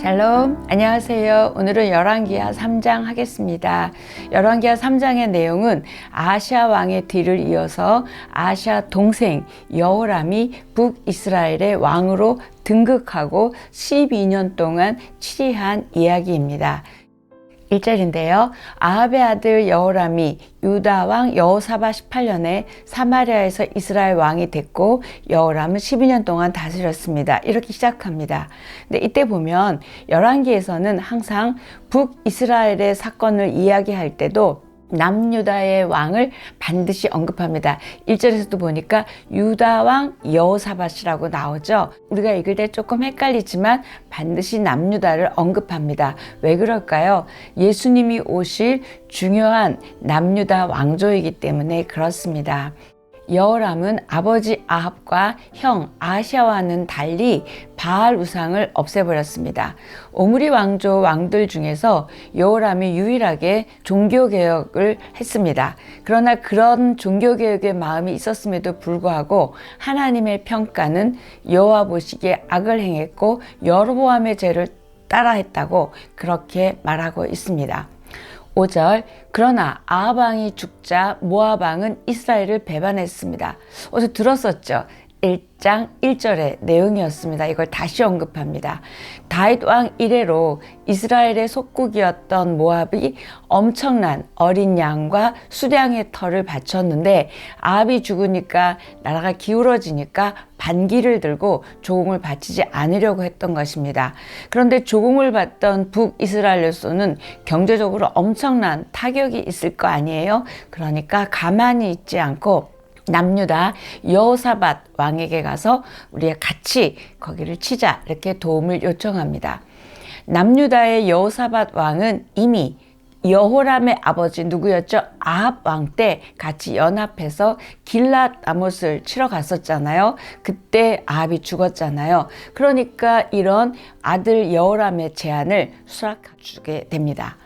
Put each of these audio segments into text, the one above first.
샬롬, 안녕하세요. 오늘은 열왕기하 3장 하겠습니다. 열왕기하 3장의 내용은 아하시아 왕의 뒤를 이어서 아하시아 동생 여호람이 북이스라엘의 왕으로 등극하고 12년 동안 치리한 이야기입니다. 1절인데요. 아합의 아들 여호람이 유다 왕 여호사밧 18년에 사마리아에서 이스라엘 왕이 됐고 여호람은 12년 동안 다스렸습니다. 이렇게 시작합니다. 근데 이때 보면 열왕기에서는 항상 북이스라엘의 사건을 이야기할 때도 남유다의 왕을 반드시 언급합니다. 1절에서도 보니까 유다 왕 여호사밧이라고 나오죠. 우리가 읽을 때 조금 헷갈리지만 반드시 남유다를 언급합니다. 왜 그럴까요? 예수님이 오실 중요한 남유다 왕조이기 때문에 그렇습니다. 여호람은 아버지 아합과 형 아하시아와는 달리 바알 우상을 없애버렸습니다. 오므리 왕조 왕들 중에서 여호람이 유일하게 종교개혁을 했습니다. 그러나 그런 종교개혁의 마음이 있었음에도 불구하고 하나님의 평가는 여호와 보시기에 악을 행했고 여로보암의 죄를 따라했다고 그렇게 말하고 있습니다. 5절 그러나 아합 왕이 죽자 모압 왕은 이스라엘을 배반했습니다. 어제 들었었죠. 1장 1절의 내용이었습니다. 이걸 다시 언급합니다. 다윗 왕 이래로 이스라엘의 속국이었던 모압이 엄청난 어린 양과 수량의 털을 바쳤는데 아합이 죽으니까 나라가 기울어지니까 반기를 들고 조공을 바치지 않으려고 했던 것입니다. 그런데 조공을 받던 북이스라엘로서는 경제적으로 엄청난 타격이 있을 거 아니에요. 그러니까 가만히 있지 않고 남유다 여호사밧 왕에게 가서 우리가 같이 거기를 치자 이렇게 도움을 요청합니다. 남유다의 여호사밧 왕은 이미 여호람의 아버지 누구였죠? 아합 왕 때 같이 연합해서 길랏 라못을 치러 갔었잖아요. 그때 아합이 죽었잖아요. 그러니까 이런 아들 여호람의 제안을 수락해주게 됩니다.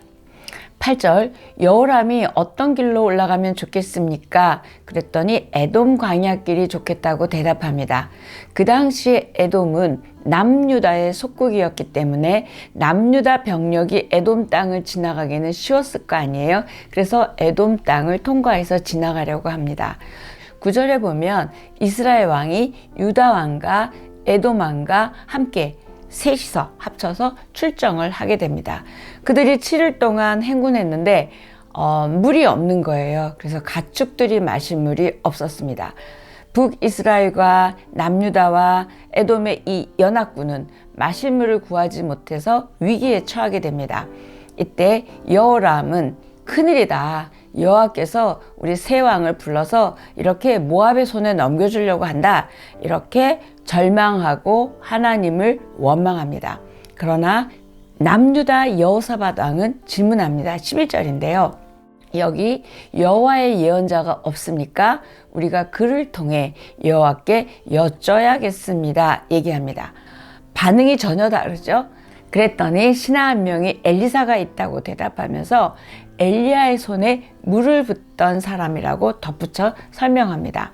8절 여호람이 어떤 길로 올라가면 좋겠습니까? 그랬더니 에돔 광야길이 좋겠다고 대답합니다. 그 당시에 에돔은 남유다의 속국이었기 때문에 남유다 병력이 에돔 땅을 지나가기는 쉬웠을 거 아니에요. 그래서 에돔 땅을 통과해서 지나가려고 합니다. 9절에 보면 이스라엘 왕이 유다 왕과 에돔 왕과 함께 셋이서 합쳐서 출정을 하게 됩니다. 그들이 7일 동안 행군했는데 물이 없는 거예요. 그래서 가축들이 마실 물이 없었습니다. 북이스라엘과 남유다와 에돔의 이 연합군은 마실 물을 구하지 못해서 위기에 처하게 됩니다. 이때 여호람은 큰일이다. 여호와께서 우리 새 왕을 불러서 이렇게 모압의 손에 넘겨주려고 한다. 이렇게 절망하고 하나님을 원망합니다. 그러나 남유다 여호사밧 왕은 질문합니다. 11절인데요. 여기 여호와의 예언자가 없습니까? 우리가 그를 통해 여호와께 여쭤야겠습니다. 얘기합니다. 반응이 전혀 다르죠. 그랬더니 신하 한 명이 엘리사가 있다고 대답하면서 엘리야의 손에 물을 붓던 사람이라고 덧붙여 설명합니다.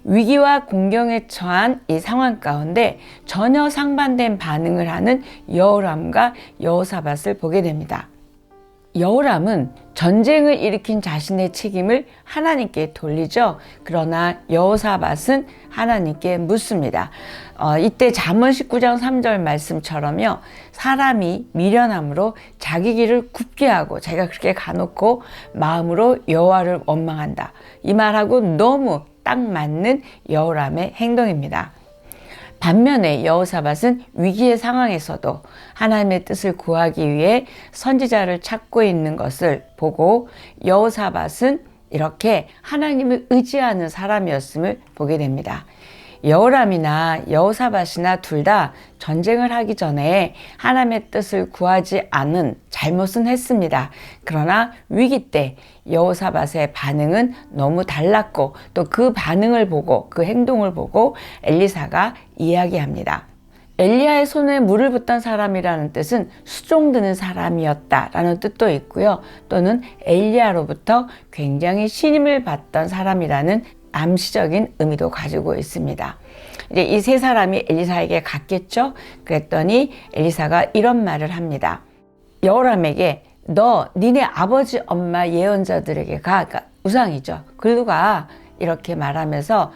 위기와 공경에 처한 이 상황 가운데 전혀 상반된 반응을 하는 여호람과 여호사밧을 보게 됩니다. 여호람은 전쟁을 일으킨 자신의 책임을 하나님께 돌리죠. 그러나 여호사밧은 하나님께 묻습니다. 이때 잠언 19장 3절 말씀처럼요. 사람이 미련함으로 자기 길을 굽게 하고 자기가 그렇게 가놓고 마음으로 여호와를 원망한다. 이 말하고 너무 딱 맞는 여호람의 행동입니다. 반면에 여호사밧은 위기의 상황에서도 하나님의 뜻을 구하기 위해 선지자를 찾고 있는 것을 보고 여호사밧은 이렇게 하나님을 의지하는 사람이었음을 보게 됩니다. 여호람이나 여호사밧이나 둘 다 전쟁을 하기 전에 하나님의 뜻을 구하지 않은 잘못은 했습니다. 그러나 위기 때 여호사밧의 반응은 너무 달랐고 또 그 반응을 보고 그 행동을 보고 엘리사가 이야기합니다. 엘리야의 손에 물을 붓던 사람이라는 뜻은 수종드는 사람이었다라는 뜻도 있고요. 또는 엘리야로부터 굉장히 신임을 받던 사람이라는 암시적인 의미도 가지고 있습니다. 이제 이 세 사람이 엘리사에게 갔겠죠. 그랬더니 엘리사가 이런 말을 합니다. 여호람에게 너 니네 아버지 엄마 예언자들에게 가. 그러니까 우상이죠. 글로 가. 이렇게 말하면서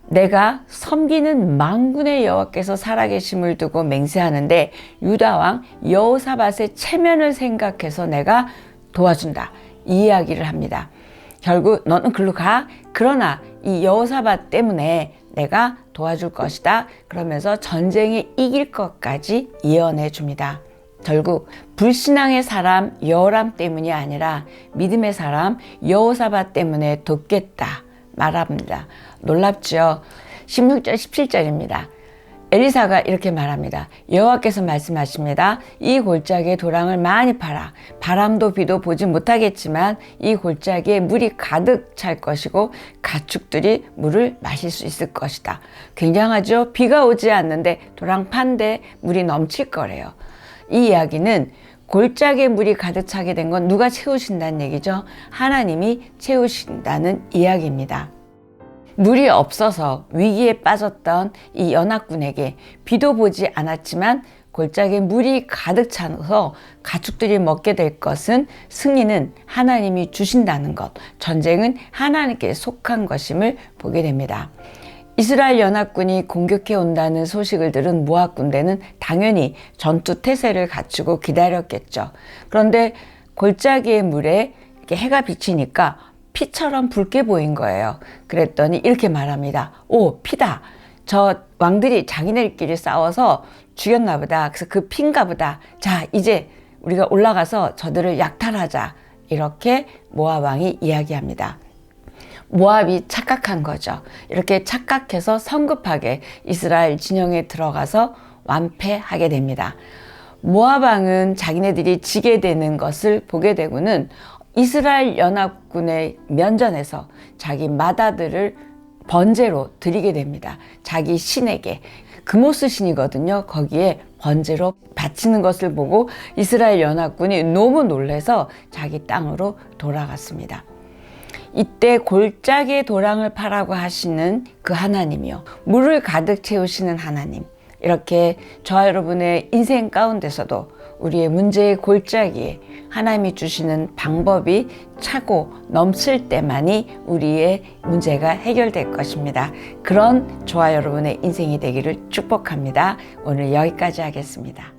내가 섬기는 만군의 여호와께서 살아계심을 두고 맹세하는데 유다 왕 여호사밧의 체면을 생각해서 내가 도와준다. 이 이야기를 합니다. 결국 너는 글로 가. 그러나 이 여호사밧 때문에 내가 도와줄 것이다. 그러면서 전쟁에 이길 것까지 예언해 줍니다. 결국 불신앙의 사람 여호람 때문이 아니라 믿음의 사람 여호사밧 때문에 돕겠다 말합니다. 놀랍죠? 16절 17절입니다. 엘리사가 이렇게 말합니다. 여호와께서 말씀하십니다. 이 골짜기에 도랑을 많이 팔아 바람도 비도 보지 못하겠지만 이 골짜기에 물이 가득 찰 것이고 가축들이 물을 마실 수 있을 것이다. 굉장하죠? 비가 오지 않는데 도랑 판데 물이 넘칠 거래요. 이 이야기는 골짜기에 물이 가득 차게 된 건 누가 채우신다는 얘기죠? 하나님이 채우신다는 이야기입니다. 물이 없어서 위기에 빠졌던 이 연합군에게 비도 보지 않았지만 골짜기에 물이 가득 차서 가축들이 먹게 될 것은 승리는 하나님이 주신다는 것, 전쟁은 하나님께 속한 것임을 보게 됩니다. 이스라엘 연합군이 공격해 온다는 소식을 들은 모압 군대는 당연히 전투 태세를 갖추고 기다렸겠죠. 그런데 골짜기의 물에 이렇게 해가 비치니까 피처럼 붉게 보인 거예요. 그랬더니 이렇게 말합니다. 오, 피다. 저 왕들이 자기네들끼리 싸워서 죽였나 보다. 그래서 그 피인가 보다. 자, 이제 우리가 올라가서 저들을 약탈하자. 이렇게 모압 왕이 이야기합니다. 모압이 착각한 거죠. 이렇게 착각해서 성급하게 이스라엘 진영에 들어가서 완패하게 됩니다. 모압 왕은 자기네들이 지게 되는 것을 보게 되고는 이스라엘 연합군의 면전에서 자기 맏아들을 번제로 드리게 됩니다. 자기 신에게. 그모스 신이거든요. 거기에 번제로 바치는 것을 보고 이스라엘 연합군이 너무 놀라서 자기 땅으로 돌아갔습니다. 이때 골짜기에 도랑을 파라고 하시는 그 하나님이요, 물을 가득 채우시는 하나님, 이렇게 저와 여러분의 인생 가운데서도 우리의 문제의 골짜기에 하나님이 주시는 방법이 차고 넘칠 때만이 우리의 문제가 해결될 것입니다. 그런 저와 여러분의 인생이 되기를 축복합니다. 오늘 여기까지 하겠습니다.